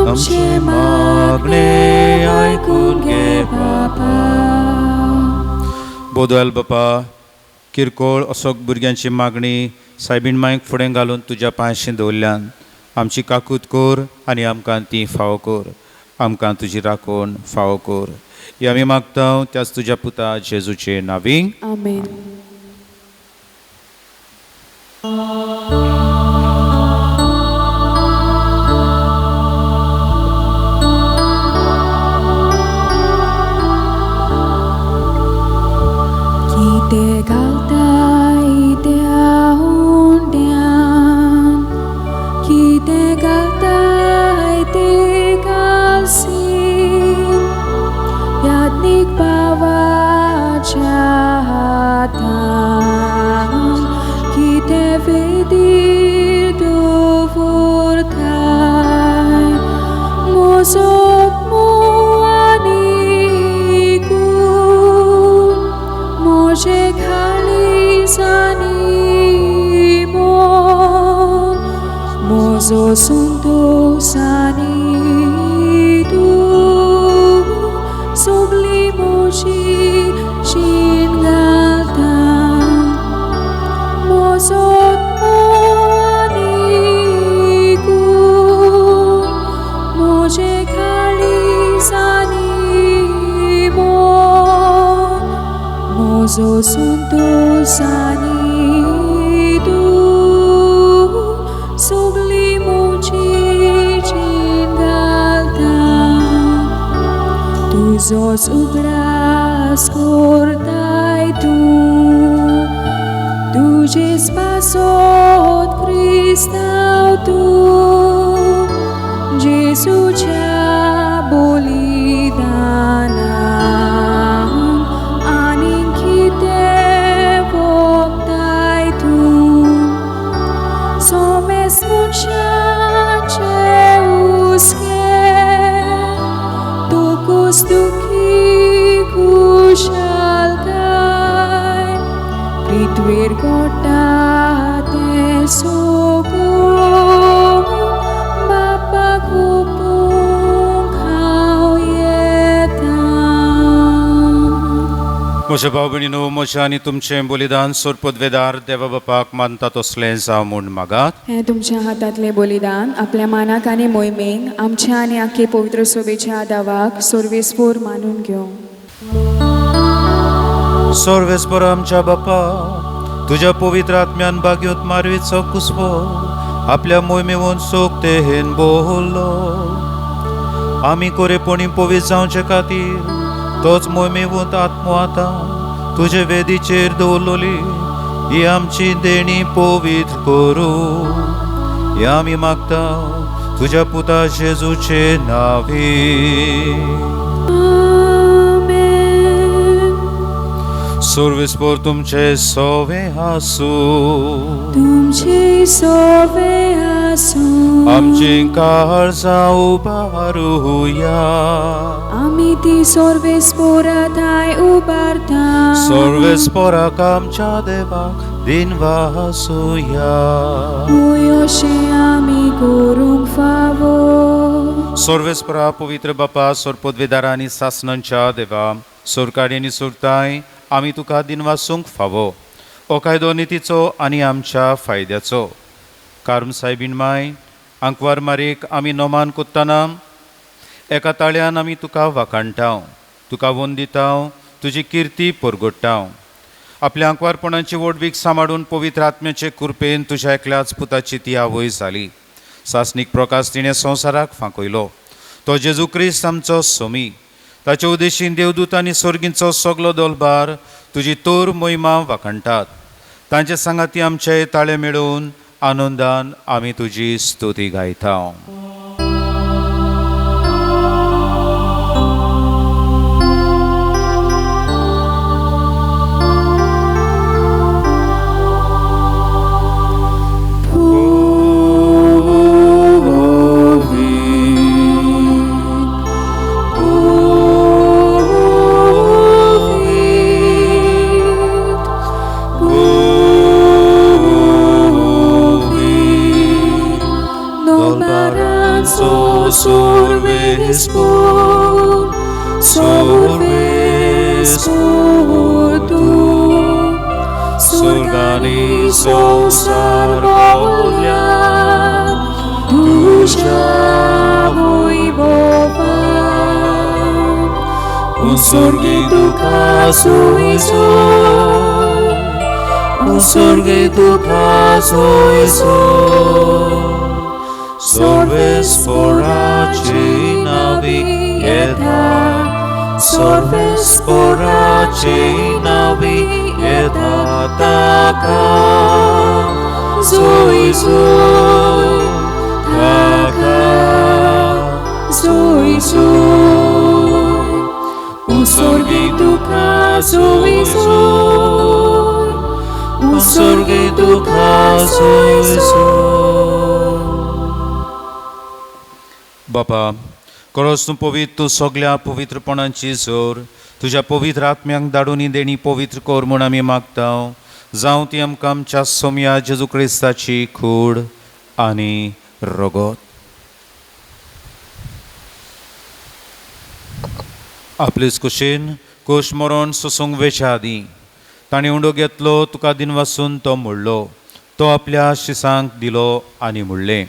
आमचे मागणे आयकून घे बाबा. बोदल बापा, किरकोळ असो भुरग्यांची मागणी सायबीण मायक फुडें घालून तुज्या पांयशी दवरल्यान आमची काकूत कोर आनी आमकां ती फावो कोर. आमकां तुजी राखण फावो कोर. हे आमी मागता त्याच तुज्या पुता जेजूचे नांवीं. आमेन. कितें घालताय त्या हुंड्यान, कितें घालताय ते घालसीन. याज्ञिक भावाच्या हातान कितें वेदी दवरताय. मोजत मोव आनी गूण मोजे काळीजांनी मोल. मोजो संतोष आनी दूख सगळी मोजी शीण घालता. मोजत मोव आनी गूण मोजे काळी म्हजो संतोष आनी तूं सगळी म्हजी जीण घालता तुजोच उगडास करताय तूं तुजेच पासत क्रिस्तांव तूं जेजूच्या बलिदानान आनीक कितें भोगताय तूं सोमेस मनशाचे हुस्के तोकूच दुखी खुशालकाय पृथ्वीर घडटा तें सगळें बापाक ओपूंक हांव येता. म्हज्या भाव भयणीनो, म्हजें आनी तुमचें बलिदान सोरपदवेदार देवा बापाक मानता तसलें जावं म्हूण मागात. हें तुमच्या हातांतलें बलिदान आपल्या मानाक आनी मोहिमेक आमच्या आनी आख्खे पवित्र सोबेच्या आदावाक सोर्वेस्पोर मानून घेवं. सर्वेस्पर आमच्या बापा, तुझ्या पवित्र आत्म्यान बागयोत मारवीचो कुसवो आपल्या मोहिमेवून सोक ते हेन बोहल्लो. आमी कोरेपणी पवित्र जावचे खातीर तोच मोहिमेवूत आत्मो आतां तुजे वेदीचेर दवरलोली ही आमची देणी पवित्र करूं. हे आमी मागता तुज्या पुता जेजूचे नांवी. सोर्वेस्पोर तुमचे सोवे आसूं, तुमचे सोवे आसूं आमची काळजां उबारुया. आमी ती सोर्वेस्पोरांताय उबारता. सोर्वेस्पोराक आमच्या देवाक दिनवासुया. अशें आमी करूंक फावो. सोर्वेस्परा पवित्र बापा, सोरपदवेदारा आनी सासणांच्या देवा, सोरकाडी आनी सोरताय आमी तुका दिनवासूंक फावो. हो कायदो नितीचो आनी आमच्या फायद्याचो. कार्म सायबीण माय, आंकवार मारीक आमी नोमान कोत्ताना एका ताळ्यान आमी तुका वाखाणटाव, तुका वंदिताव, तुजी किर्ती परगोडटाव. आपल्या आंकवारपणाची वडवीक सांबाळून पवित्र आत्म्याचे कृपेन तुज्या एकल्याच पुताची ती आवय जाली. सासनीक प्रकाश तिणें संवसाराक फांकयलो. तो जेजू क्रिस्त आमचो सोमी. ताचे उद्देशीन देवदूत आनी सर्गींचो सगलो दोलबार तुजी तोर मोहिमा वाखाणटात. तांचे सांगाती आमचे ताळे मेळून आनंदान आमी तुजी स्तुती गायता. Sorvespor tu, sorgani संसार बाहुल्या तुझ्या वैभवान उसर्गे तुका सोयीचो उसर्गे तुका सोयीचो सर्वेस्पोराची नावी येता सर्वेस्पोराची नावी येता ताका सोयीचो ताका सोयीचो उसर्गे तुका सोयीचो उसर्गे तुका सोयीचो. बापा, खरोच तूं पवित्र, तूं सगळ्या पवित्रपणाची जोर तुज्या पवित्र आत्म्यांक धाडून देणी पवित्र कोर म्हूण आमी मागता. जावं ती आमकां आमच्या सोम्या जेजू क्रिस्ताची खूड आनी रगत. आपलेच कुशीन कोश मरण सोसूंक वेच्या आदीं ताणें उंडो घेतलो, तुका दिन वासून तो मोडलो, तो आपल्या शिसांक दिलो आनी म्हणलें,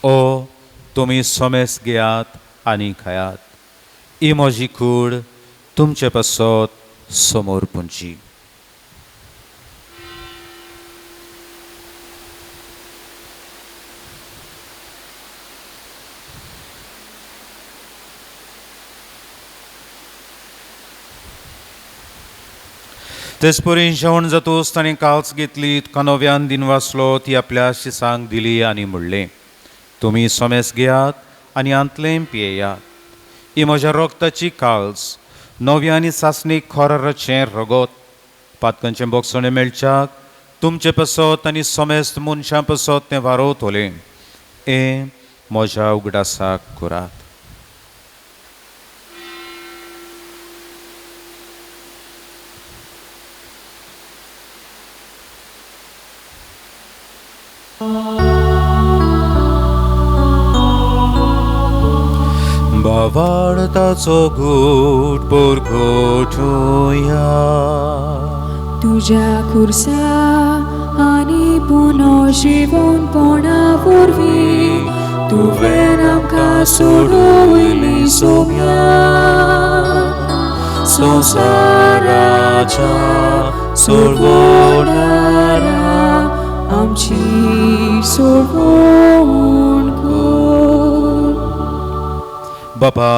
ओ तुमी सोमेस घेयात आनी खायात, ही म्हजी कूड तुमचे पासत समोर पुंजी. तेच परी जेवण जातूच ताणें काल्स घेतली, तुका नव्यान दिन वाचलो, ती आपल्या शिसांक दिली आनी म्हणलें, तुमी सोमेस घेयात आनी आंतलें पियेयात. ही म्हज्या रोगताची काल्स, नव्या आनी सासणीक खोराचें रगत. पातकांचें बोगसणें मेळच्याक तुमचे पसत आनी सोमेस्त मनशां पसत तें वारोवतलें. हें म्हज्या उगडासाक करात. बावार्ताचो घोट परगटुया. तुझ्या खुर्सा आनी पुनर्जीवनपणा वरवीं तुवें आमकां सोडवली सोम्या. संवसाराच्या सोडवणारा आमची सोडवण कर. बापा,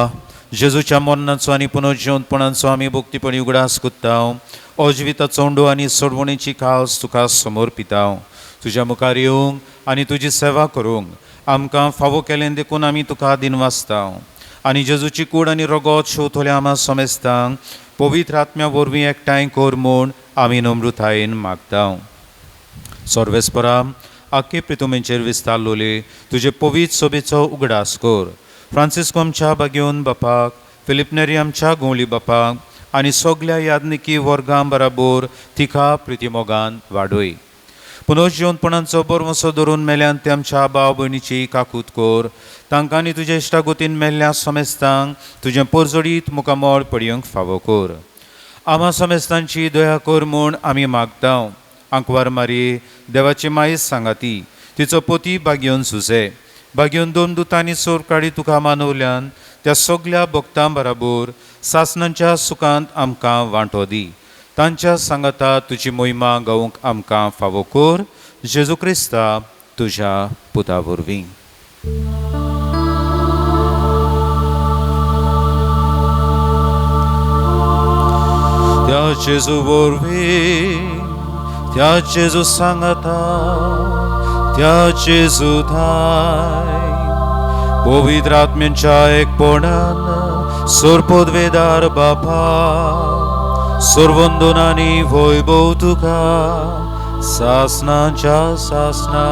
जेजूच्या मरणाचो आनी पुनर्जीवनपणाचो आमी भोक्तीपणी उगडास कोत्ता. अजिविताचो चोंडू आनी सोडवणेची काल्स तुका समर्पिता. तुज्या मुखार येवंक आनी तुजी सेवा करूंक आमकां फावो केलें देखून आमी तुका दिन वाचता. आनी जेजूची कूड आनी रगत शेवतल्या आमा समेस्तांक पवित्र आत्म्या वरवीं एकठांय कर म्हूण आमी नम्रतायेन मागता. सर्वेस्परा, आख्खे प्रितुमेचेर विस्तारलोले तुजे पवित्र सोबेचो उगडास कर. फ्रांसिस्को आमच्या बागेवन बापाक, फिलिप नेरी आमच्या गोवली बापाक आनी सगल्या यादनिकी वर्गां बराबर तिका प्रितीमोगान वाडय. पुनर्जीवनपणाचो बरवसो धरून मेल्यान ते आमच्या भाव भयणीची काकूत कर. तांकां आनी तुज्या इश्टागोतीन मेल्ल्या समेस्तांक तुजें परजोडीत मुखामोळ पडयोंक फावो कर. आमा समेस्तांची दया कर म्हूण आमी मागता. आंकवार मारी, देवाची मायज सांगाती, तिचो पोती बागयोन सुजे. बागयोन दोन दुतांनी सोर काडी तुका मानवल्यान त्या सगल्या भक्तां बराबर सासणांच्या सुखांत आमकां वांटो दी. तांच्या सांगाता तुजी मोहिमा गावूंक आमकां फावो कर. जेजू क्रिस्ता तुज्या पुता वरवीं. त्या जेजू वरवीं, त्या जेजू सांगाता, त्या जेजू थाय पवित्र आत्म्याच्या एकपणान सोरपोदवेदार बापा सोरवंदनांनी वैभव तुका सासणाच्या सासणा.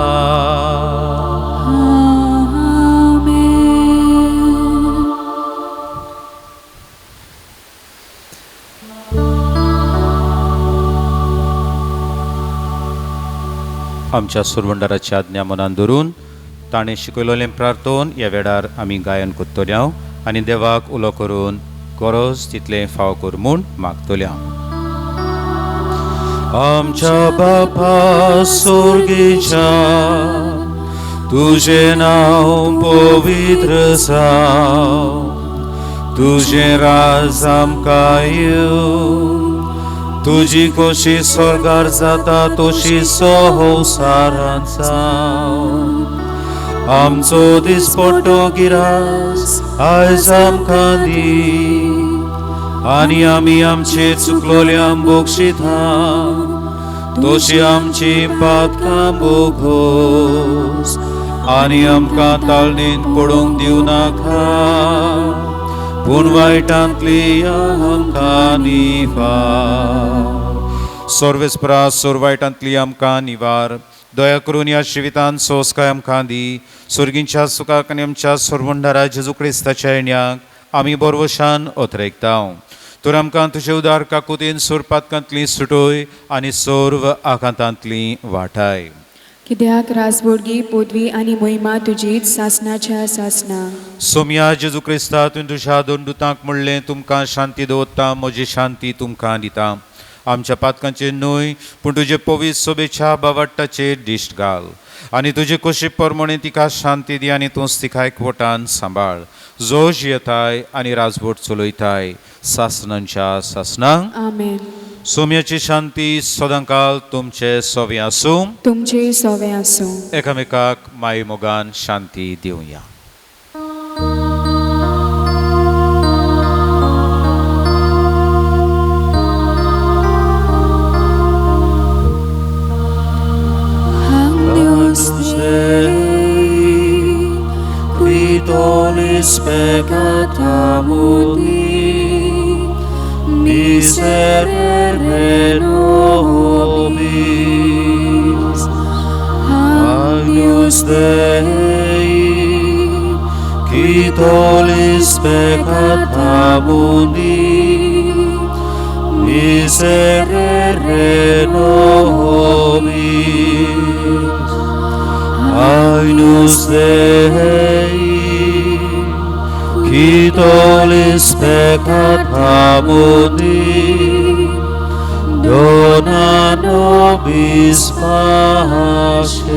आमच्या सुरवंडाराची आज्ञा मनान धरून ताणें शिकयलोलें प्रार्थोन ह्या वेळार आमी गायन कोत्तोल्या आनी देवाक उलो करून गरज तितलें फाव कर म्हूण मागतोल्या. आमच्या बापा सुर्गेच्या, तुजें नांव पवित्र जावं. तुजें राज आमकां येवं. तुजी कशी स्वर्गार जाता तशी संवसारांत जावं. आमचो दिसपट्टो गिरास आयज आमकां दी. आनी आमी आमचे चुकलोल्यांक बोगशिता तशी आमची पातकां बोगोस. आनी आमकां ताळणेंत पडूंक दिवं नाका, पूण वायटांतली आमकां निवार. सर्वेस्परा, सोरवायटांतली आमकां निवार. दया करून ह्या जिवितांत सोसकाय आमकां दी. सुर्गींच्या सुखाक आनी आमच्या सोरवंडारा जेजू क्रिस्ताच्या येण्याक आमी बरवशान ओतरेकता. तर आमकां तुजे उदार काकुतीन सोरपातकांतली सुटोय आनी सोर्व आकांतांतली वाटाय. कित्याक रासबोडगी, पदवी आनी मोहिमा तुजीच सासणाच्या सासणा. सोम्या जेजू क्रिस्ता, तुवें तुज्या दोन दुतांक म्हणलें, तुमकां शांती दवरता, म्हजी शांती तुमकां दिता. आमच्या पातकांचेर न्हय पूण तुजे पवित्र सोबेच्या बावाटाचेर दिश्ट घाल. आनी तुजे कशी परमणे तिका शांती दी आनी तूं तिका एकवटान सांबाळ. जो जियेताय आनी राजवट चलयताय सासनांच्या सासनांक आमेन. सोम्याची शांती सदांकाल तुमचे सोवे आसूं. तुमचे सोवे आसूं. एकामेकाक माये मोगान शांती दिवया. Qui tollis peccata mundi, miserere nobis. Agnus Dei, qui tollis peccata mundi, miserere nobis. Agnus Dei, qui tollis peccata mundi, dona nobis pace.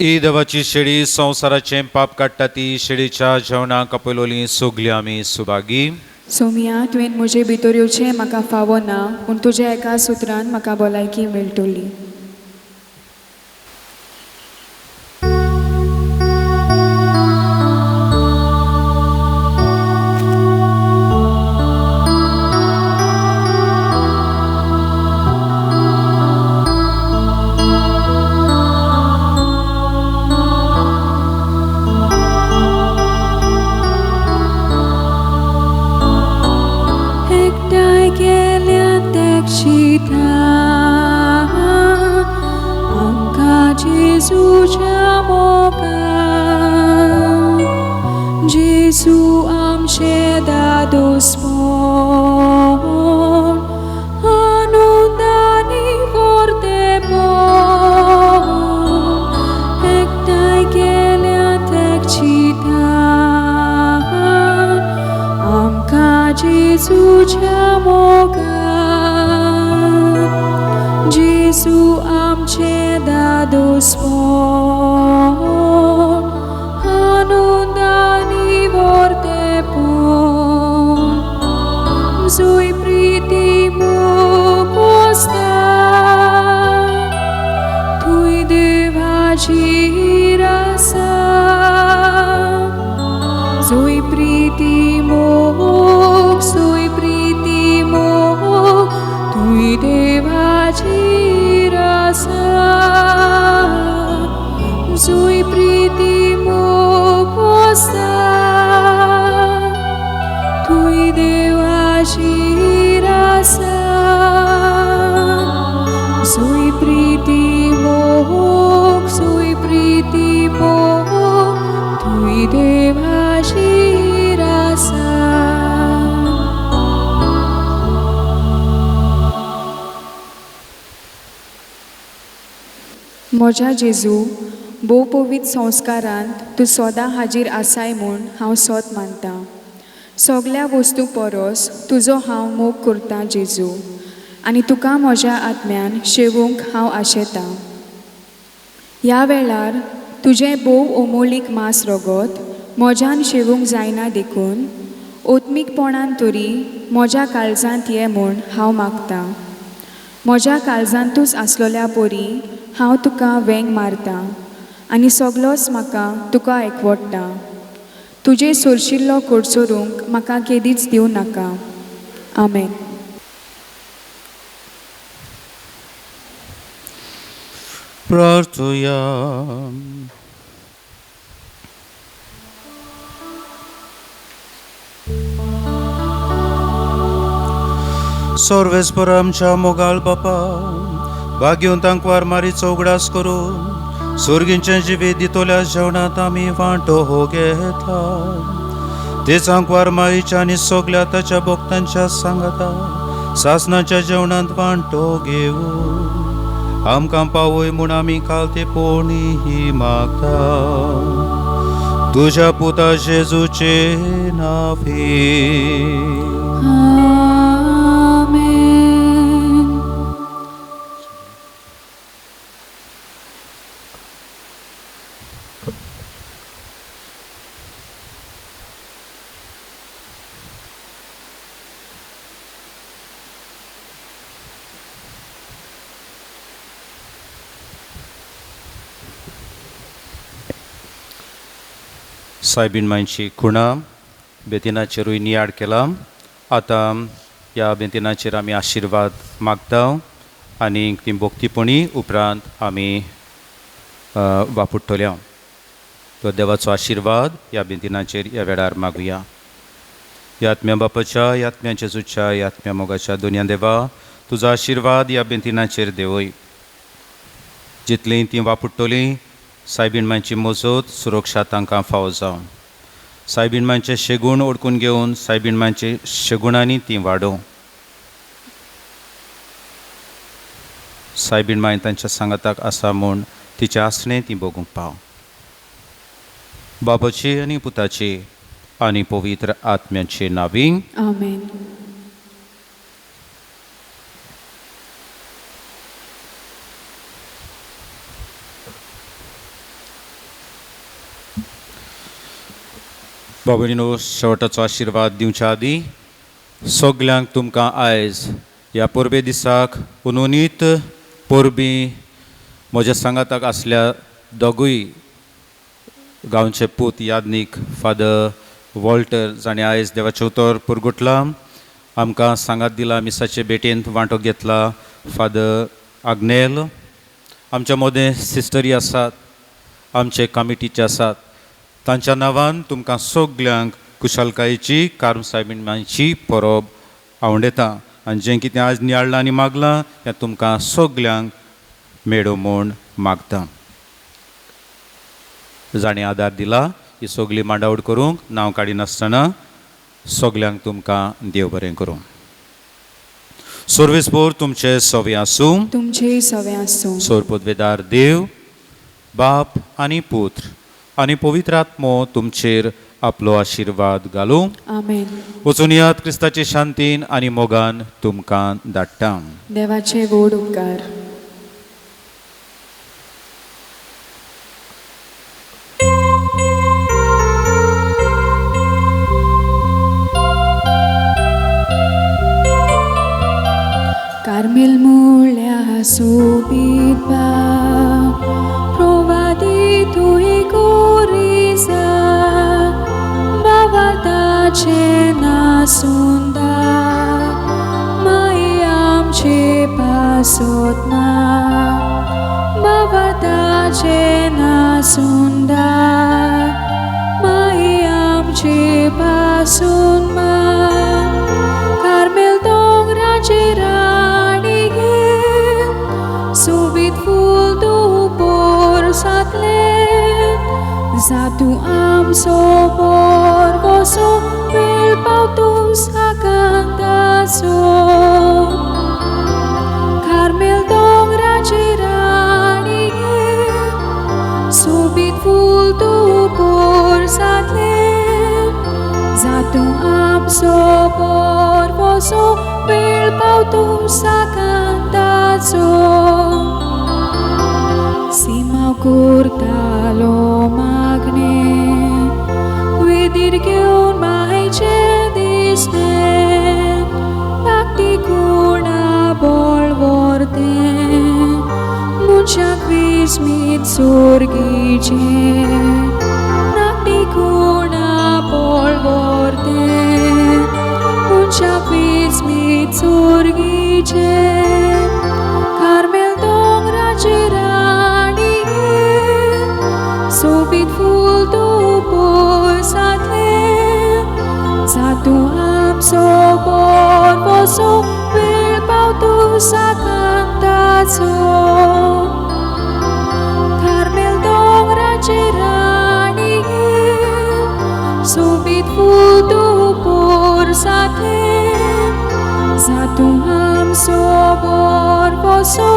ही देवाची शेळी संवसाराचें पाप काडटा ती शेळीच्या जेवणाक आपयलोली सोगली आमी सुभागी. सोमिया तुवें म्हजे भितर येवचें म्हाका फावो ना, पूण तुज्या एका सुत्रान म्हाका भलायकी मेळटली. Jesu amche dados pon, anundani vortepon, ektai geliat ekcitan, amka Jesu chamogan, Jesu amche dados pon, anundani vortepon, zui pritimu postan, tui devaci rasa, zui pritimu, tui devaci rasa, zui pritimu postan, tui devaci rasa, zui pritimu, tui devaci rasa. म्हज्या जेजू भोव पवित्र संस्कारांत तूं सदां हाजीर आसाय म्हूण हांव सोत मानतां. सगळ्या वस्तू परस तुजो हांव मोग करतां जेजू, आनी तुका म्हज्या आत्म्यान शेवूंक हांव आशेतां. ह्या वेळार तुजें भोव अमोलीक मांस रगत म्हज्यान शेवूंक जायना देखून ओत्मीकपणान तरी म्हज्या काळजांत ये म्हूण हांव मागतां. म्हज्या काळजांतूच आसलोल्या परी हांव तुका वेंग मारतां आनी सगळोच म्हाका तुका एकवटता. तुजे सोरशिल्लो कोडसोरूंक म्हाका केदीच दिवं नाका. आमेन. प्रार्थुया. सर्वेस्पर आमच्या मोगाल बापा, भाग्योन तांकां वारमारीचो उगडास करून सुर्गींचे जिवीत दितोल्या जेवणात आमी वांटो हो घेतला. तेच वारमारीच्या आनी सगळ्या ताच्या भक्तांच्या सांगाता सासनाच्या जेवणांत वांटो घेवूं आमकां पावय म्हूण आमी काल ते पोळणी ही मागता. तुझ्या पुता जेजूचे नावे. आमेन. सायबीण मांची खुणा बेतिनाचेरूय नियाड केला. आतां ह्या बेतिनाचेर आमी आशिर्वाद मागता आनी ती भोक्तीपणी उपरांत आमी वापुट्टल्या. तो देवाचो आशिर्वाद ह्या बेतिनाचेर ह्या वेळार मागुया. ह्या आत्म्या बापाच्या, ह्या आत्म्या जेजूच्या, ह्या आत्म्या मोगाच्या दोनया देवा, तुजो आशिर्वाद ह्या बेतिनाचेर देवय. जितलीं तीं वापुट्टलीं सायबीण मांची मोजत सुरक्षा तांकां फावो जावं. सायबीण मांचे शेगूण ओळखून घेवन सायबीण मांचे शेगुणांनी तीं वाडोवं. सायबीण मांय तांच्या सांगाताक आसा म्हूण तिचे आसणें ती भोगूंक पाव. बाबाची आनी पुताची आनी पवित्र आत्म्याचे नांवी. आमेन. बाबडीनो, शेवटाचो आशिर्वाद दिवच्या आदीं सगल्यांक तुमकां आयज ह्या परबे दिसाक उनुनीत परबी म्हज्या सांगाताक आसल्या दोगूय गांवचे पूत यादनीक फादर वॉल्टर, जाणें आयज देवाचें उतर पुरगुटला, आमकां सांगात दिला, मिसाचे भेटेंत वांटो घेतला फादर आग्नेल, आमच्या मदें सिस्टरी आसात, आमचे कमिटीचे आसात, तांच्या नांवान तुमकां सगल्यांक कुशलकायेची कार्म सायबीणाची परब आवंडयता. आनी जें कितें आज नियाळ्ळां आनी मागलां तें तुमकां सगल्यांक मेळो म्हूण मागता. जाणें आदार दिला ही सगळी मांडावळ करूंक नांव काडिनासतना सगल्यांक तुमकां देव बरें करूं. सर्वेस्पोर तुमचे सवे आसूं. तुमचे सवे आसूं. सोरपोतवेदार देव, बाप आनी पुत्र आनी पवित्र आत्मो तुमचेर आपलो आशिर्वाद घालूं. आमेन. वचून यात क्रिस्ताचे शांतीन आनी मोगान तुमकां धाडटा. देवाचे गोड उपकार. कार्मेल मुळ्या सोबीत प्रोवादी तुही गोरीजा बावाताचे नासुंदा माई आमचे पासोत ना बावाताचे नासुंदा माई आमचे पासून मा कार्मेल दोंगराचे राणी गे सोबीत फूल तू पोर सातले जातू आमचो पोर वसो वेळ पावतू साकांताचो कार्मेल दोंगराचे राणी गे सोबीत फूल तू पोर सातले जातू आमचो पोर वसो वेळ पावतू साकांताचो सीमा करतालो मागणे विधीर घेवन मायचे दिसणे धाकटी कुणा बोळ व्हरते मनशाक विस्मीत सोर्गीचे धाकटी कुणा बोळ व्हरते मनशाक विस्मीत सोर्गीचे कार्मेल दोंगराचे राणी सोबीत फूल तू पोर सातले जातू आमचो पोर वसो वेळ पावतू साकांताचो कार्मेल दोंगराचे राणी सोबीत फूल तू पोर सातले जातू आमचो पोर वसो